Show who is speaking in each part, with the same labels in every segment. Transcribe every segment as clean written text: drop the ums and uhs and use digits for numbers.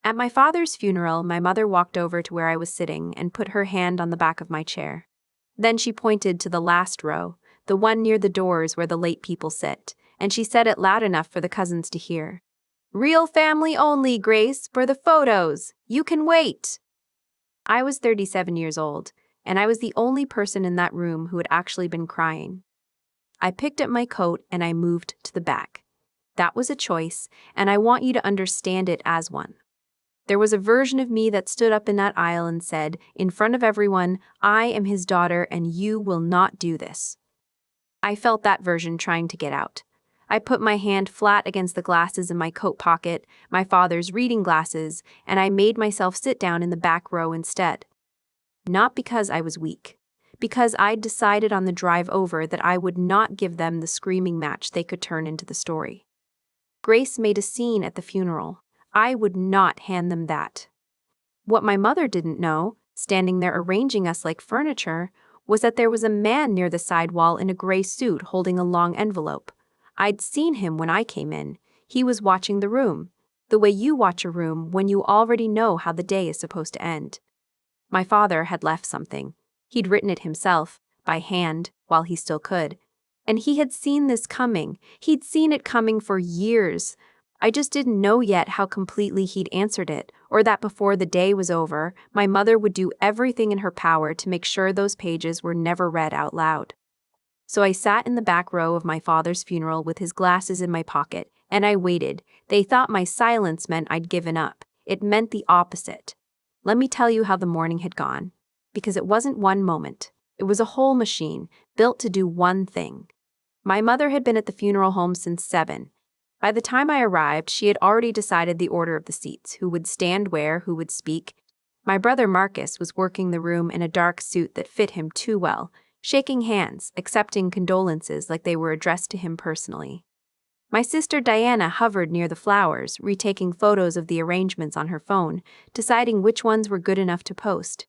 Speaker 1: At my father's funeral, my mother walked over to where I was sitting and put her hand on the back of my chair. Then she pointed to the last row, the one near the doors where the late people sit, and she said it loud enough for the cousins to hear. "Real family only, Grace, for the photos. You can wait." I was 37 years old, and I was the only person in that room who had actually been crying. I picked up my coat and I moved to the back. That was a choice, and I want you to understand it as one. There was a version of me that stood up in that aisle and said, in front of everyone, "I am his daughter and you will not do this." I felt that version trying to get out. I put my hand flat against the glasses in my coat pocket, my father's reading glasses, and I made myself sit down in the back row instead. Not because I was weak, because I'd decided on the drive over that I would not give them the screaming match they could turn into the story. Grace made a scene at the funeral. I would not hand them that. What my mother didn't know, standing there arranging us like furniture, was that there was a man near the side wall in a gray suit holding a long envelope. I'd seen him when I came in. He was watching the room, the way you watch a room when you already know how the day is supposed to end. My father had left something. He'd written it himself, by hand, while he still could. And he had seen this coming. He'd seen it coming for years. I just didn't know yet how completely he'd answered it, or that before the day was over, my mother would do everything in her power to make sure those pages were never read out loud. So I sat in the back row of my father's funeral with his glasses in my pocket, and I waited. They thought my silence meant I'd given up. It meant the opposite. Let me tell you how the morning had gone. Because it wasn't one moment. It was a whole machine, built to do one thing. My mother had been at the funeral home since 7. By the time I arrived, she had already decided the order of the seats, who would stand where, who would speak. My brother Marcus was working the room in a dark suit that fit him too well, shaking hands, accepting condolences like they were addressed to him personally. My sister Diana hovered near the flowers, retaking photos of the arrangements on her phone, deciding which ones were good enough to post.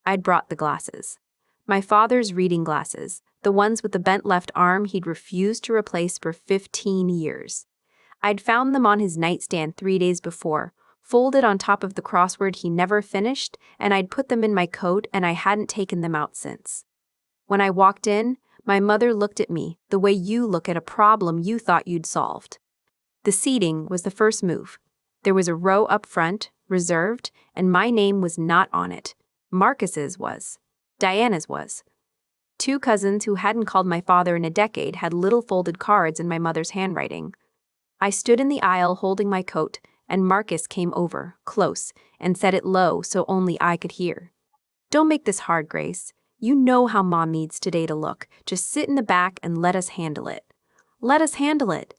Speaker 1: I'd brought the glasses. My father's reading glasses, the ones with the bent left arm he'd refused to replace for 15 years. I'd found them on his nightstand 3 days before, folded on top of the crossword he never finished, and I'd put them in my coat and I hadn't taken them out since. When I walked in, my mother looked at me the way you look at a problem you thought you'd solved. The seating was the first move. There was a row up front, reserved, and my name was not on it. Marcus's was. Diana's was. 2 cousins who hadn't called my father in a decade had little folded cards in my mother's handwriting. I stood in the aisle holding my coat, and Marcus came over, close, and said it low so only I could hear. "Don't make this hard, Grace. You know how Mom needs today to look. Just sit in the back and let us handle it. Let us handle it."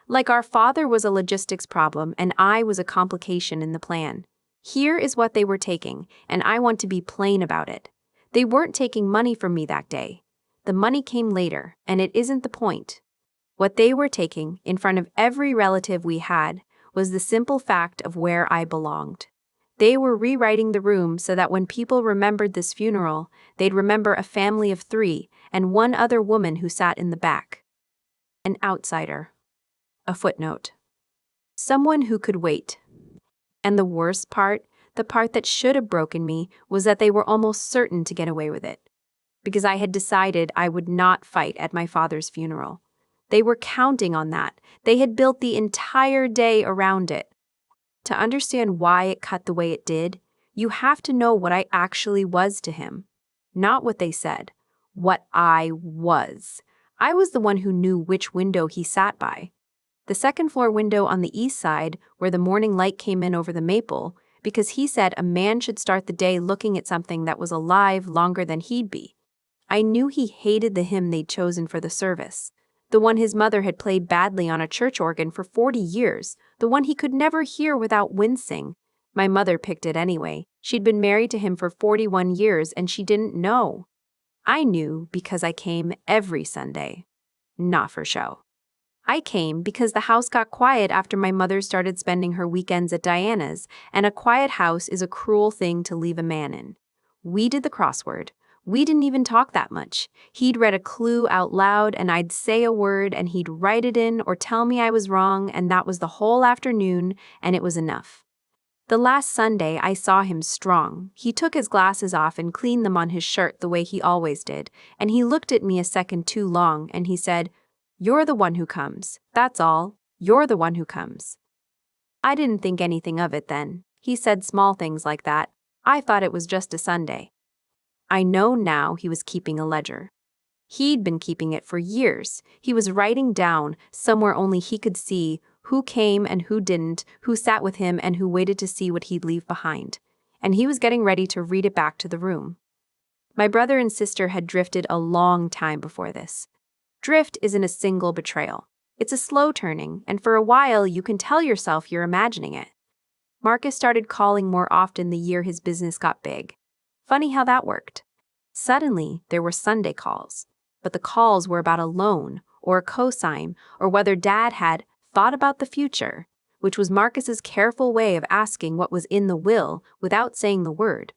Speaker 1: Like our father was a logistics problem and I was a complication in the plan. Here is what they were taking, and I want to be plain about it. They weren't taking money from me that day. The money came later, and it isn't the point. What they were taking, in front of every relative we had, was the simple fact of where I belonged. They were rewriting the room so that when people remembered this funeral, they'd remember a family of 3 and one other woman who sat in the back. An outsider. A footnote. Someone who could wait. And the worst part, the part that should have broken me, was that they were almost certain to get away with it. Because I had decided I would not fight at my father's funeral. They were counting on that. They had built the entire day around it. To understand why it cut the way it did, you have to know what I actually was to him. Not what they said. What I was. I was the one who knew which window he sat by. The second-floor window on the east side, where the morning light came in over the maple, because he said a man should start the day looking at something that was alive longer than he'd be. I knew he hated the hymn they'd chosen for the service. The one his mother had played badly on a church organ for 40 years, the one he could never hear without wincing. My mother picked it anyway. She'd been married to him for 41 years and she didn't know. I knew because I came every Sunday. Not for show. I came because the house got quiet after my mother started spending her weekends at Diana's, and a quiet house is a cruel thing to leave a man in. We did the crossword. We didn't even talk that much. He'd read a clue out loud and I'd say a word and he'd write it in or tell me I was wrong, and that was the whole afternoon, and it was enough. The last Sunday I saw him strong. He took his glasses off and cleaned them on his shirt the way he always did, and he looked at me a second too long and he said, "You're the one who comes. That's all. You're the one who comes." I didn't think anything of it then. He said small things like that. I thought it was just a Sunday. I know now he was keeping a ledger. He'd been keeping it for years. He was writing down, somewhere only he could see, who came and who didn't, who sat with him and who waited to see what he'd leave behind. And he was getting ready to read it back to the room. My brother and sister had drifted a long time before this. Drift isn't a single betrayal. It's a slow turning, and for a while you can tell yourself you're imagining it. Marcus started calling more often the year his business got big. Funny how that worked. Suddenly, there were Sunday calls, but the calls were about a loan or a cosign or whether Dad had thought about the future, which was Marcus's careful way of asking what was in the will without saying the word.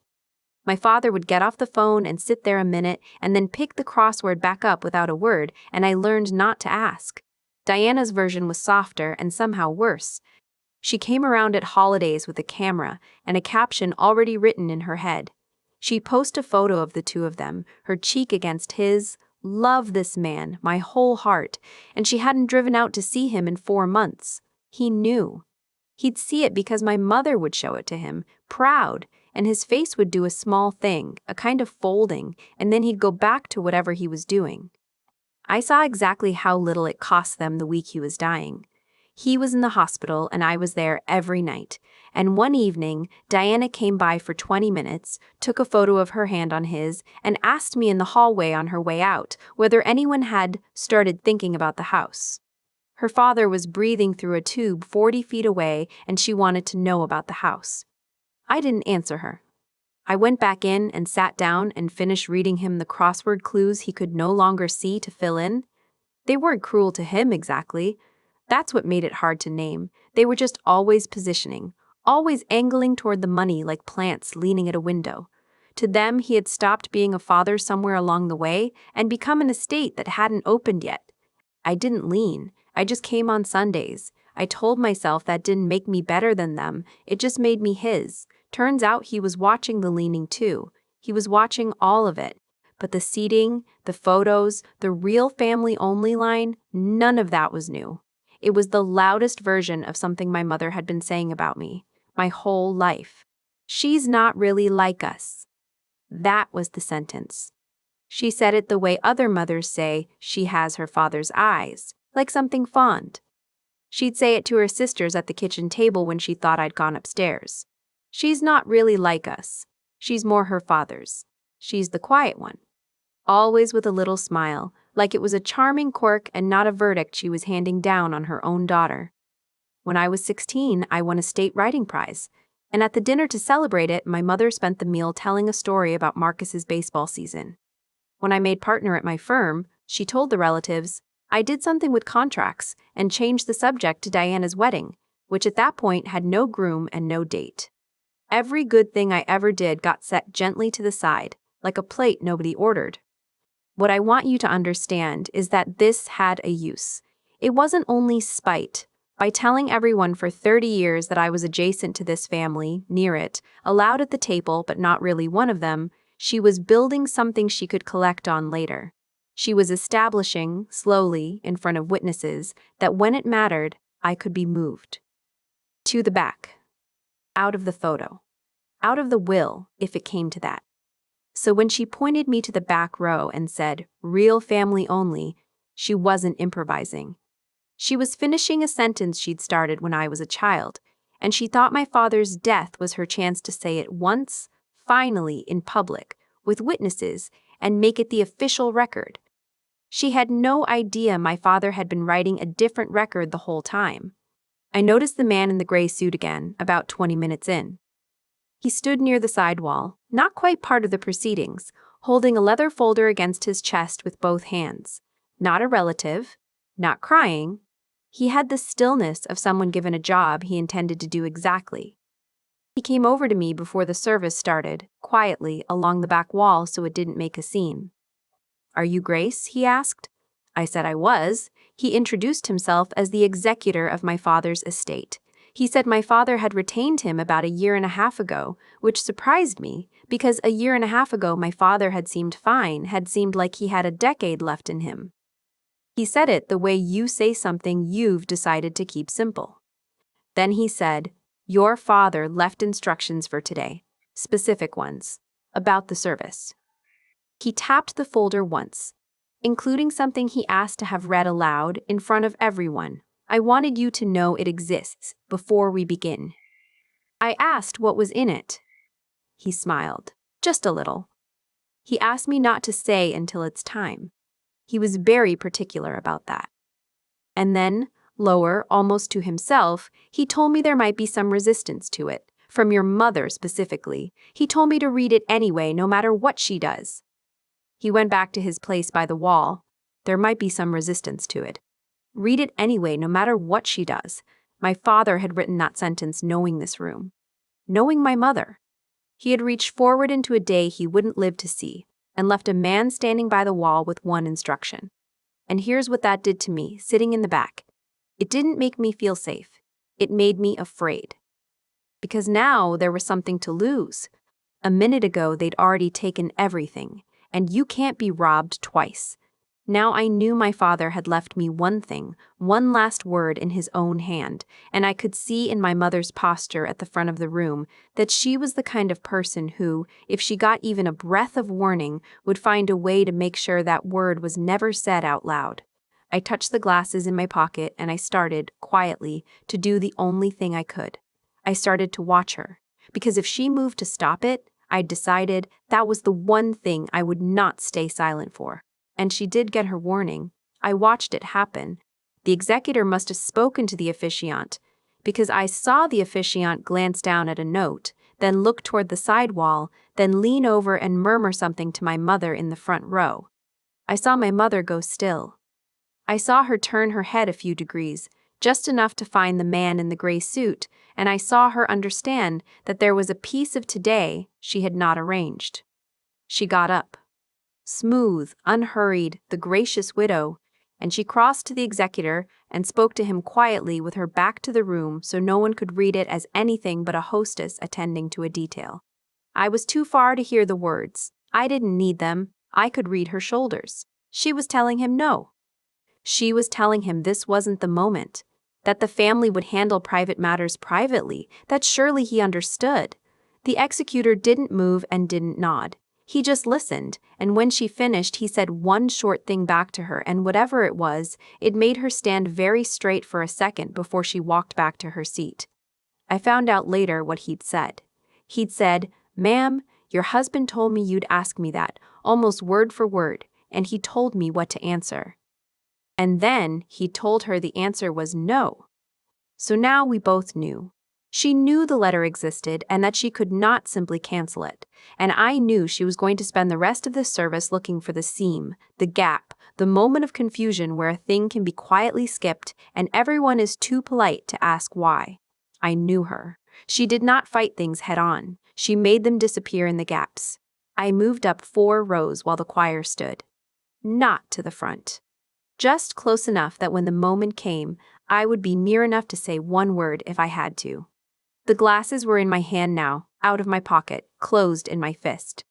Speaker 1: My father would get off the phone and sit there a minute and then pick the crossword back up without a word, and I learned not to ask. Diana's version was softer and somehow worse. She came around at holidays with a camera and a caption already written in her head. She'd post a photo of the two of them, her cheek against his, "Love this man, my whole heart," and she hadn't driven out to see him in 4 months. He knew. He'd see it because my mother would show it to him, proud, and his face would do a small thing, a kind of folding, and then he'd go back to whatever he was doing. I saw exactly how little it cost them the week he was dying. He was in the hospital and I was there every night. And one evening, Diana came by for 20 minutes, took a photo of her hand on his, and asked me in the hallway on her way out whether anyone had started thinking about the house. Her father was breathing through a tube 40 feet away and she wanted to know about the house. I didn't answer her. I went back in and sat down and finished reading him the crossword clues he could no longer see to fill in. They weren't cruel to him exactly. That's what made it hard to name. They were just always positioning, always angling toward the money like plants leaning at a window. To them, he had stopped being a father somewhere along the way and become an estate that hadn't opened yet. I didn't lean. I just came on Sundays. I told myself that didn't make me better than them. It just made me his. Turns out he was watching the leaning too. He was watching all of it. But the seating, the photos, the real family-only line, none of that was new. It was the loudest version of something my mother had been saying about me, my whole life. "She's not really like us." That was the sentence. She said it the way other mothers say she has her father's eyes, like something fond. She'd say it to her sisters at the kitchen table when she thought I'd gone upstairs. "She's not really like us. She's more her father's. She's the quiet one." Always with a little smile, like it was a charming quirk and not a verdict she was handing down on her own daughter. When I was 16, I won a state writing prize, and at the dinner to celebrate it, my mother spent the meal telling a story about Marcus's baseball season. When I made partner at my firm, she told the relatives, I did something with contracts and changed the subject to Diana's wedding, which at that point had no groom and no date. Every good thing I ever did got set gently to the side, like a plate nobody ordered. What I want you to understand is that this had a use. It wasn't only spite. By telling everyone for 30 years that I was adjacent to this family, near it, allowed at the table but not really one of them, she was building something she could collect on later. She was establishing, slowly, in front of witnesses, that when it mattered, I could be moved. To the back. Out of the photo. Out of the will, if it came to that. So when she pointed me to the back row and said, "Real family only," she wasn't improvising. She was finishing a sentence she'd started when I was a child, and she thought my father's death was her chance to say it once, finally, in public, with witnesses, and make it the official record. She had no idea my father had been writing a different record the whole time. I noticed the man in the gray suit again, about 20 minutes in. He stood near the side wall, not quite part of the proceedings, holding a leather folder against his chest with both hands. Not a relative, not crying. He had the stillness of someone given a job he intended to do exactly. He came over to me before the service started, quietly, along the back wall so it didn't make a scene. "Are you Grace?" he asked. I said I was. He introduced himself as the executor of my father's estate. He said my father had retained him about a year and a half ago, which surprised me because a year and a half ago my father had seemed fine, had seemed like he had a decade left in him. He said it the way you say something you've decided to keep simple. Then he said, "Your father left instructions for today, specific ones, about the service." He tapped the folder once, including something he asked to have read aloud in front of everyone. "I wanted you to know it exists before we begin." I asked what was in it. He smiled, just a little. He asked me not to say until it's time. He was very particular about that. And then, lower, almost to himself, he told me there might be some resistance to it, from your mother specifically. He told me to read it anyway, no matter what she does. He went back to his place by the wall. There might be some resistance to it. Read it anyway, no matter what she does. My father had written that sentence knowing this room. Knowing my mother. He had reached forward into a day he wouldn't live to see, and left a man standing by the wall with one instruction. And here's what that did to me, sitting in the back. It didn't make me feel safe. It made me afraid. Because now there was something to lose. A minute ago they'd already taken everything, and you can't be robbed twice. Now I knew my father had left me one thing, one last word in his own hand, and I could see in my mother's posture at the front of the room that she was the kind of person who, if she got even a breath of warning, would find a way to make sure that word was never said out loud. I touched the glasses in my pocket and I started, quietly, to do the only thing I could. I started to watch her, because if she moved to stop it, I'd decided that was the one thing I would not stay silent for. And she did get her warning. I watched it happen. The executor must have spoken to the officiant, because I saw the officiant glance down at a note, then look toward the side wall, then lean over and murmur something to my mother in the front row. I saw my mother go still. I saw her turn her head a few degrees, just enough to find the man in the gray suit, and I saw her understand that there was a piece of today she had not arranged. She got up. Smooth, unhurried, the gracious widow, and she crossed to the executor and spoke to him quietly with her back to the room so no one could read it as anything but a hostess attending to a detail. I was too far to hear the words. I didn't need them. I could read her shoulders. She was telling him no. She was telling him this wasn't the moment, that the family would handle private matters privately, that surely he understood. The executor didn't move and didn't nod. He just listened, and when she finished, he said one short thing back to her, and whatever it was, it made her stand very straight for a second before she walked back to her seat. I found out later what he'd said. He'd said, "Ma'am, your husband told me you'd ask me that, almost word for word, and he told me what to answer." And then he told her the answer was no. So now we both knew. She knew the letter existed and that she could not simply cancel it. And I knew she was going to spend the rest of this service looking for the seam, the gap, the moment of confusion where a thing can be quietly skipped and everyone is too polite to ask why. I knew her. She did not fight things head on. She made them disappear in the gaps. I moved up 4 rows while the choir stood. Not to the front. Just close enough that when the moment came, I would be near enough to say one word if I had to. The glasses were in my hand now, out of my pocket, closed in my fist.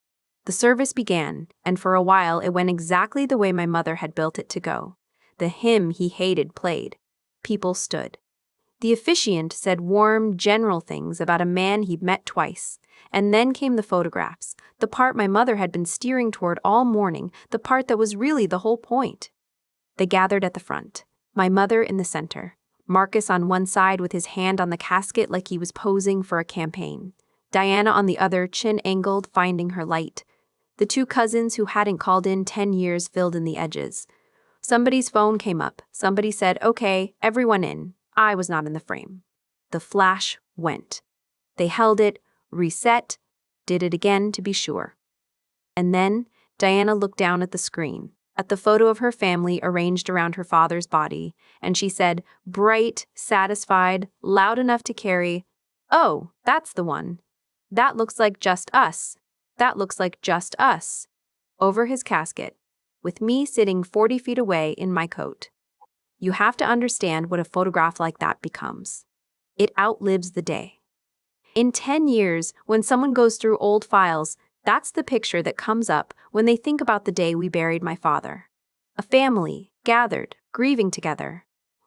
Speaker 1: The service began, and for a while it went exactly the way my mother had built it to go. The hymn he hated played. People stood. The officiant said warm, general things about a man he'd met twice. And then came the photographs, the part my mother had been steering toward all morning, the part that was really the whole point. They gathered at the front, my mother in the center. Marcus on one side with his hand on the casket like he was posing for a campaign. Diana on the other, chin angled, finding her light. The 2 cousins who hadn't called in 10 years filled in the edges. Somebody's phone came up. Somebody said, "Okay, everyone in." I was not in the frame. The flash went. They held it, reset, did it again to be sure. And then Diana looked down at the screen, at the photo of her family arranged around her father's body, and she said, bright, satisfied, loud enough to carry, "Oh, that's the one. That looks like just us. That looks like just us." Over his casket, with me sitting 40 feet away in my coat. You have to understand what a photograph like that becomes. It outlives the day. In 10 years, when someone goes through old files, that's the picture that comes up when they think about the day we buried my father. A family, gathered, grieving together.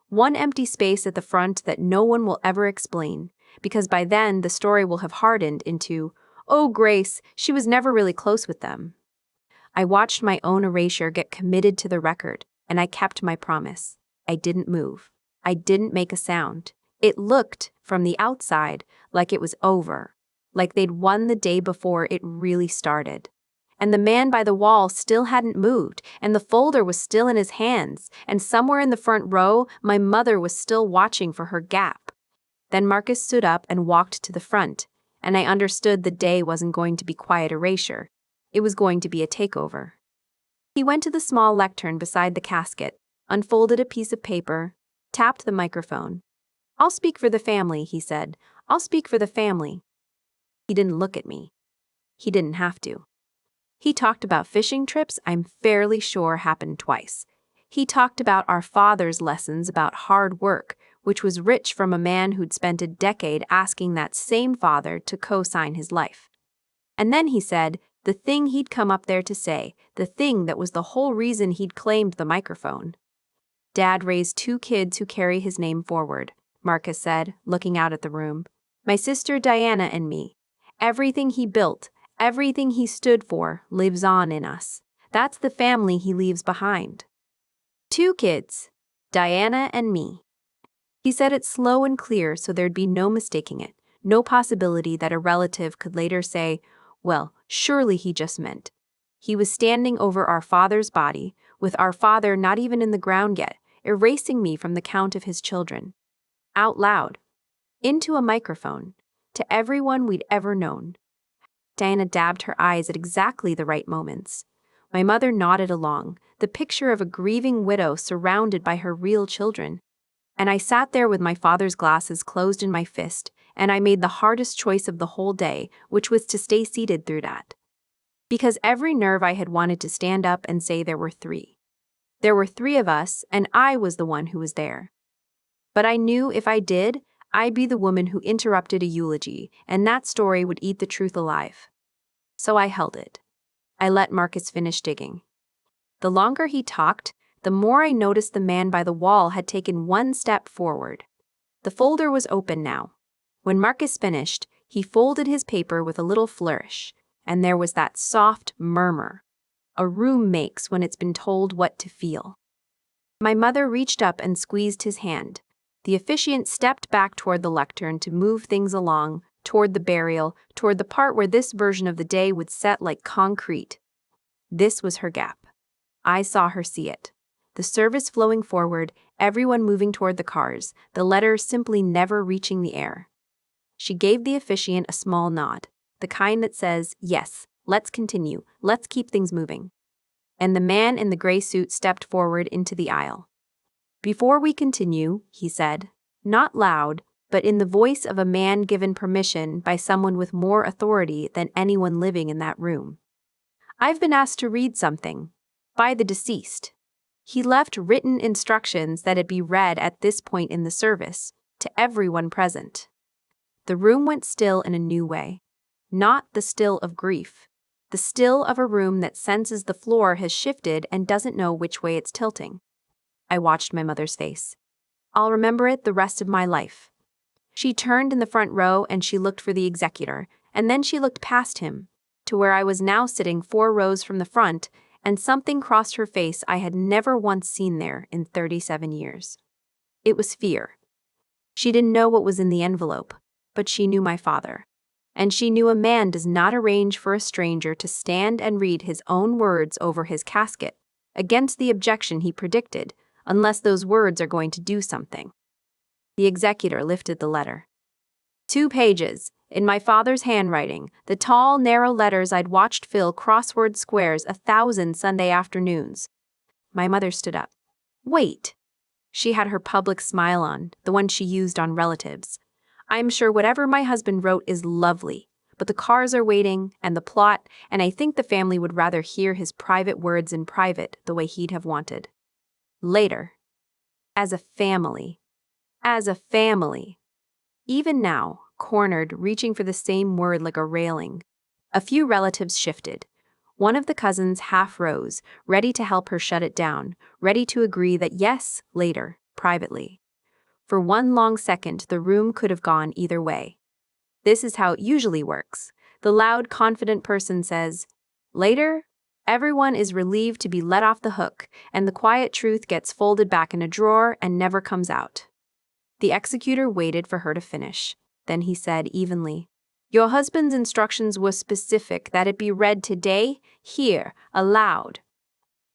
Speaker 1: One empty space at the front that no one will ever explain, because by then the story will have hardened into, "Oh, Grace, she was never really close with them." I watched my own erasure get committed to the record, and I kept my promise. I didn't move. I didn't make a sound. It looked, from the outside, like it was over, like they'd won the day before it really started. And the man by the wall still hadn't moved, and the folder was still in his hands, and somewhere in the front row, my mother was still watching for her gap. Then Marcus stood up and walked to the front, and I understood the day wasn't going to be quiet erasure. It was going to be a takeover. He went to the small lectern beside the casket, unfolded a piece of paper, tapped the microphone. "I'll speak for the family," he said. "I'll speak for the family." He didn't look at me. He didn't have to. He talked about fishing trips I'm fairly sure happened twice. He talked about our father's lessons about hard work, which was rich from a man who'd spent a decade asking that same father to co-sign his life. And then he said the thing he'd come up there to say, the thing that was the whole reason he'd claimed the microphone. "Dad raised 2 kids who carry his name forward," Marcus said, looking out at the room. "My sister Diana and me. Everything he built, everything he stood for, lives on in us. That's the family he leaves behind. 2 kids, Diana and me." He said it slow and clear so there'd be no mistaking it, no possibility that a relative could later say, "Well, surely he just meant." He was standing over our father's body, with our father not even in the ground yet, erasing me from the count of his children. Out loud. Into a microphone. To everyone we'd ever known. Diana dabbed her eyes at exactly the right moments. My mother nodded along, the picture of a grieving widow surrounded by her real children. And I sat there with my father's glasses closed in my fist, and I made the hardest choice of the whole day, which was to stay seated through that. Because every nerve I had wanted to stand up and say there were 3. There were 3 of us, and I was the one who was there. But I knew if I did, I'd be the woman who interrupted a eulogy, and that story would eat the truth alive. So I held it. I let Marcus finish digging. The longer he talked, the more I noticed the man by the wall had taken one step forward. The folder was open now. When Marcus finished, he folded his paper with a little flourish, and there was that soft murmur a room makes when it's been told what to feel. My mother reached up and squeezed his hand. The officiant stepped back toward the lectern to move things along, toward the burial, toward the part where this version of the day would set like concrete. This was her gap. I saw her see it. The service flowing forward, everyone moving toward the cars, the letter simply never reaching the air. She gave the officiant a small nod, the kind that says, "Yes, let's continue, let's keep things moving." And the man in the gray suit stepped forward into the aisle. "Before we continue," he said, not loud, but in the voice of a man given permission by someone with more authority than anyone living in that room. "I've been asked to read something. By the deceased." He left written instructions that it be read at this point in the service, to everyone present. The room went still in a new way. Not the still of grief. The still of a room that senses the floor has shifted and doesn't know which way it's tilting. I watched my mother's face. I'll remember it the rest of my life. She turned in the front row and she looked for the executor, and then she looked past him, to where I was now sitting 4 rows from the front, and something crossed her face I had never once seen there in 37 years. It was fear. She didn't know what was in the envelope, but she knew my father. And she knew a man does not arrange for a stranger to stand and read his own words over his casket, against the objection he predicted, unless those words are going to do something. The executor lifted the letter. 2 pages, in my father's handwriting, the tall, narrow letters I'd watched fill crossword squares 1,000 Sunday afternoons. My mother stood up. "Wait." She had her public smile on, the one she used on relatives. "I'm sure whatever my husband wrote is lovely, but the cars are waiting, and the plot, and I think the family would rather hear his private words in private the way he'd have wanted. Later. As a family. As a family." Even now, cornered, reaching for the same word like a railing. A few relatives shifted. One of the cousins half rose, ready to help her shut it down, ready to agree that yes, later, privately. For one long second, the room could have gone either way. This is how it usually works. The loud, confident person says, later, everyone is relieved to be let off the hook, and the quiet truth gets folded back in a drawer and never comes out. The executor waited for her to finish. Then he said evenly, "Your husband's instructions were specific that it be read today, here, aloud."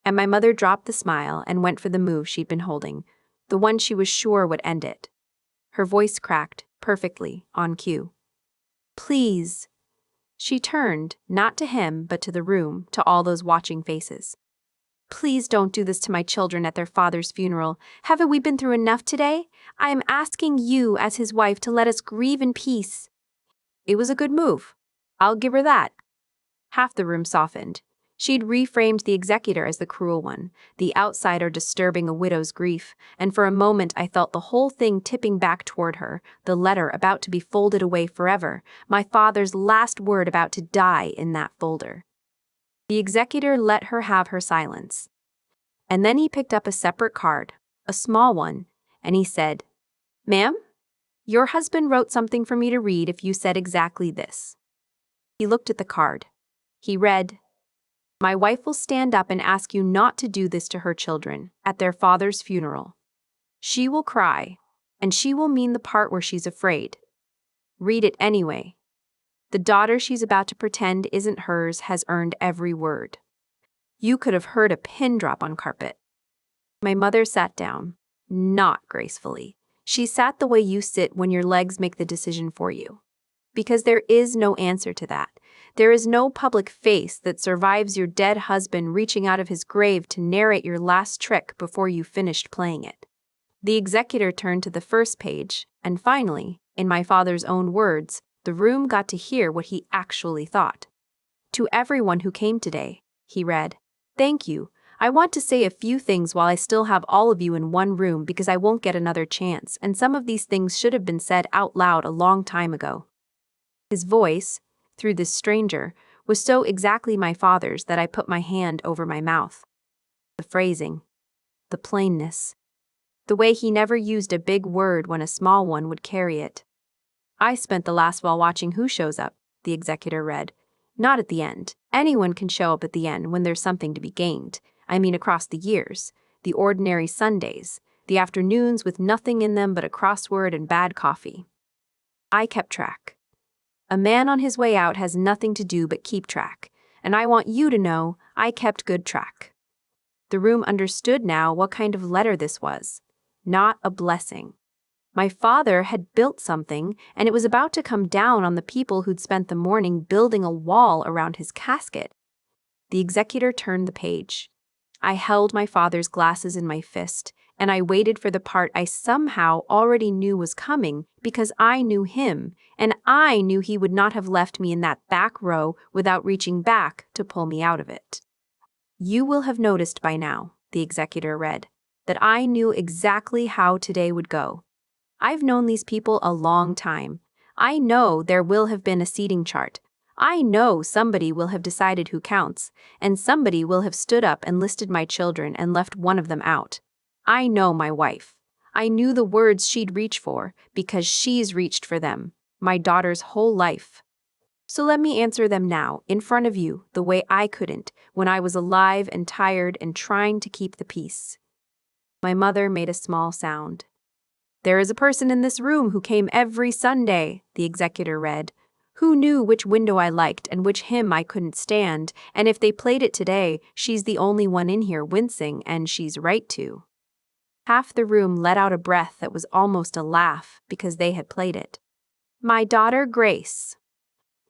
Speaker 1: And my mother dropped the smile and went for the move she'd been holding, the one she was sure would end it. Her voice cracked, perfectly, on cue. "Please." She turned, not to him, but to the room, to all those watching faces. "Please don't do this to my children at their father's funeral. Haven't we been through enough today? I am asking you, as his wife, to let us grieve in peace." It was a good move. I'll give her that. Half the room softened. She'd reframed the executor as the cruel one, the outsider disturbing a widow's grief, and for a moment I felt the whole thing tipping back toward her, the letter about to be folded away forever, my father's last word about to die in that folder. The executor let her have her silence. And then he picked up a separate card, a small one, and he said, "Ma'am, your husband wrote something for me to read if you said exactly this." He looked at the card. He read, "My wife will stand up and ask you not to do this to her children at their father's funeral. She will cry, and she will mean the part where she's afraid. Read it anyway. The daughter she's about to pretend isn't hers has earned every word." You could have heard a pin drop on carpet. My mother sat down, not gracefully. She sat the way you sit when your legs make the decision for you. Because there is no answer to that. There is no public face that survives your dead husband reaching out of his grave to narrate your last trick before you finished playing it. The executor turned to the first page, and finally, in my father's own words, the room got to hear what he actually thought. "To everyone who came today," he read, "thank you. I want to say a few things while I still have all of you in one room because I won't get another chance, and some of these things should have been said out loud a long time ago." His voice, through this stranger, was so exactly my father's that I put my hand over my mouth. The phrasing, the plainness, the way he never used a big word when a small one would carry it. "I spent the last while watching Who Shows Up," the executor read. "Not at the end. Anyone can show up at the end when there's something to be gained. I mean across the years, the ordinary Sundays, the afternoons with nothing in them but a crossword and bad coffee. I kept track. A man on his way out has nothing to do but keep track, and I want you to know I kept good track." The room understood now what kind of letter this was. Not a blessing. My father had built something, and it was about to come down on the people who'd spent the morning building a wall around his casket. The executor turned the page. I held my father's glasses in my fist, and I waited for the part I somehow already knew was coming because I knew him, and I knew he would not have left me in that back row without reaching back to pull me out of it. "You will have noticed by now," the executor read, "that I knew exactly how today would go. I've known these people a long time. I know there will have been a seating chart. I know somebody will have decided who counts, and somebody will have stood up and listed my children and left one of them out. I know my wife. I knew the words she'd reach for because she's reached for them, my daughter's whole life. So let me answer them now, in front of you, the way I couldn't, when I was alive and tired and trying to keep the peace." My mother made a small sound. "There is a person in this room who came every Sunday," the executor read, "who knew which window I liked and which hymn I couldn't stand, and if they played it today, she's the only one in here wincing, and she's right to." Half the room let out a breath that was almost a laugh because they had played it. "My daughter Grace."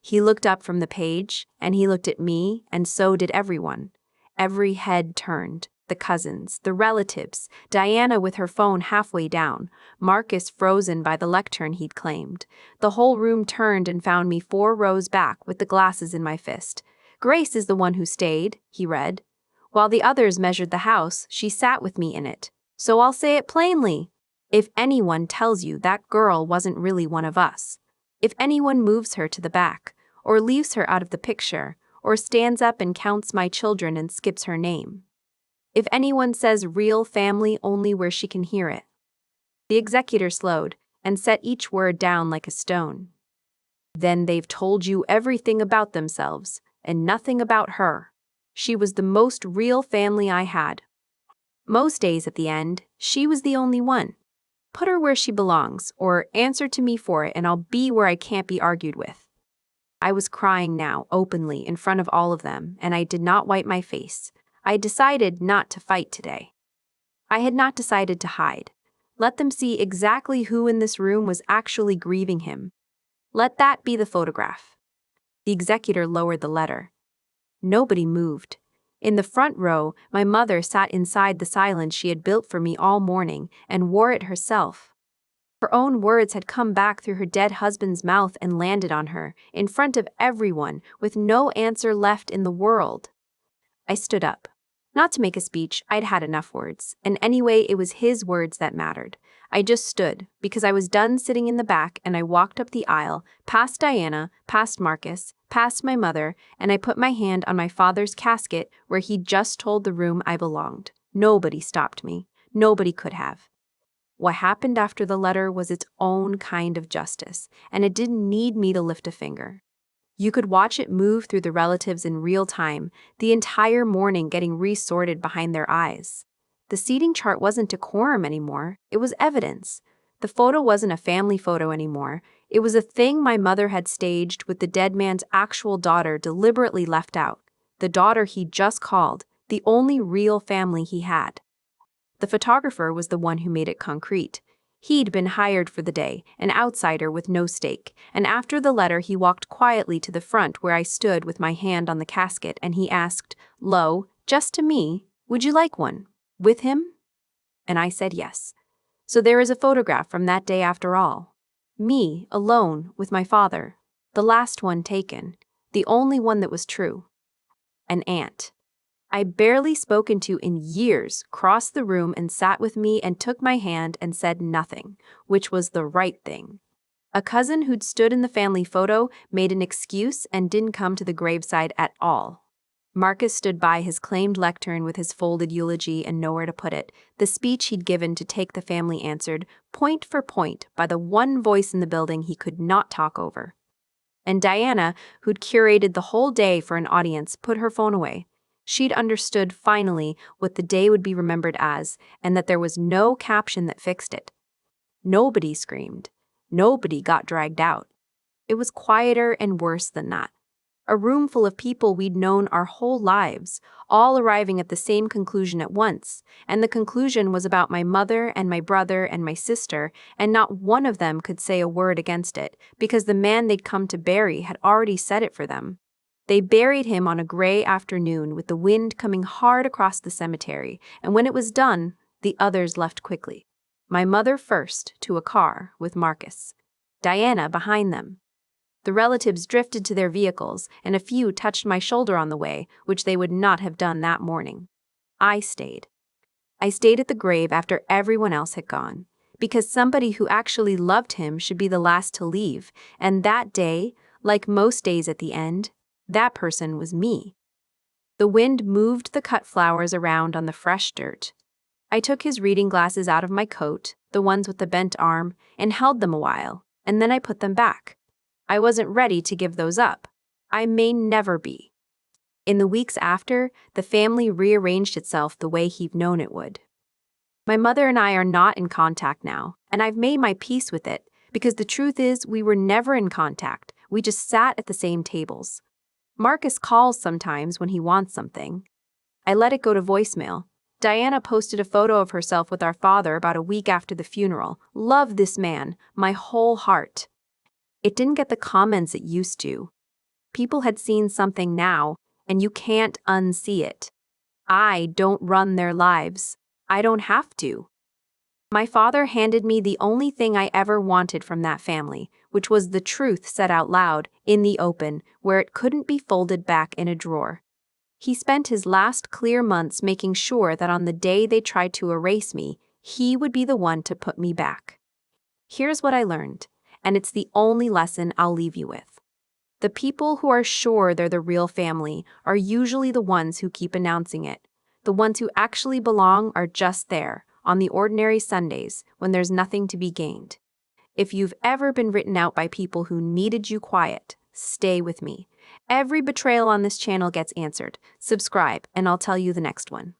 Speaker 1: He looked up from the page, and he looked at me, and so did everyone. Every head turned. The cousins, the relatives, Diana with her phone halfway down, Marcus frozen by the lectern he'd claimed. The whole room turned and found me 4 rows back with the glasses in my fist. "Grace is the one who stayed," he read. "While the others measured the house, she sat with me in it. So I'll say it plainly. If anyone tells you that girl wasn't really one of us, if anyone moves her to the back, or leaves her out of the picture, or stands up and counts my children and skips her name, if anyone says real family only where she can hear it. The executor slowed and set each word down like a stone. Then they've told you everything about themselves and nothing about her. She was the most real family I had. Most days at the end, she was the only one. Put her where she belongs, or answer to me for it, and I'll be where I can't be argued with. I was crying now, openly, in front of all of them, and I did not wipe my face. I had decided not to fight today. I had not decided to hide. Let them see exactly who in this room was actually grieving him. Let that be the photograph. The executor lowered the letter. Nobody moved. In the front row, my mother sat inside the silence she had built for me all morning and wore it herself. Her own words had come back through her dead husband's mouth and landed on her, in front of everyone, with no answer left in the world. I stood up. Not to make a speech, I'd had enough words, and anyway, it was his words that mattered. I just stood, because I was done sitting in the back, and I walked up the aisle, past Diana, past Marcus, past my mother, and I put my hand on my father's casket where he'd just told the room I belonged. Nobody stopped me. Nobody could have. What happened after the letter was its own kind of justice, and it didn't need me to lift a finger. You could watch it move through the relatives in real time, the entire morning getting resorted behind their eyes. The seating chart wasn't decorum anymore, it was evidence. The photo wasn't a family photo anymore, it was a thing my mother had staged with the dead man's actual daughter deliberately left out, the daughter he'd just called, the only real family he had. The photographer was the one who made it concrete. He'd been hired for the day, an outsider with no stake, and after the letter he walked quietly to the front where I stood with my hand on the casket, and he asked, low, just to me, would you like one? With him? And I said yes. So there is a photograph from that day after all. Me, alone, with my father. The last one taken. The only one that was true. An aunt I barely spoken to in years crossed the room and sat with me and took my hand and said nothing, which was the right thing. A cousin who'd stood in the family photo made an excuse and didn't come to the graveside at all. Marcus stood by his claimed lectern with his folded eulogy and nowhere to put it, the speech he'd given to take the family answered, point for point, by the one voice in the building he could not talk over. And Diana, who'd curated the whole day for an audience, put her phone away. She'd understood finally what the day would be remembered as, and that there was no caption that fixed it. Nobody screamed. Nobody got dragged out. It was quieter and worse than that. A room full of people we'd known our whole lives, all arriving at the same conclusion at once, and the conclusion was about my mother and my brother and my sister, and not one of them could say a word against it, because the man they'd come to bury had already said it for them. They buried him on a gray afternoon with the wind coming hard across the cemetery, and when it was done, the others left quickly. My mother first to a car with Marcus. Diana behind them. The relatives drifted to their vehicles, and a few touched my shoulder on the way, which they would not have done that morning. I stayed. I stayed at the grave after everyone else had gone, because somebody who actually loved him should be the last to leave, and that day, like most days at the end, that person was me. The wind moved the cut flowers around on the fresh dirt. I took his reading glasses out of my coat, the ones with the bent arm, and held them a while, and then I put them back. I wasn't ready to give those up. I may never be. In the weeks after, the family rearranged itself the way he'd known it would. My mother and I are not in contact now, and I've made my peace with it, because the truth is we were never in contact. We just sat at the same tables. Marcus calls sometimes when he wants something. I let it go to voicemail. Diana posted a photo of herself with our father about a week after the funeral. Love this man, my whole heart. It didn't get the comments it used to. People had seen something now, and you can't unsee it. I don't run their lives. I don't have to. My father handed me the only thing I ever wanted from that family, which was the truth said out loud, in the open, where it couldn't be folded back in a drawer. He spent his last clear months making sure that on the day they tried to erase me, he would be the one to put me back. Here's what I learned, and it's the only lesson I'll leave you with. The people who are sure they're the real family are usually the ones who keep announcing it. The ones who actually belong are just there, on the ordinary Sundays, when there's nothing to be gained. If you've ever been written out by people who needed you quiet, stay with me. Every betrayal on this channel gets answered. Subscribe, and I'll tell you the next one.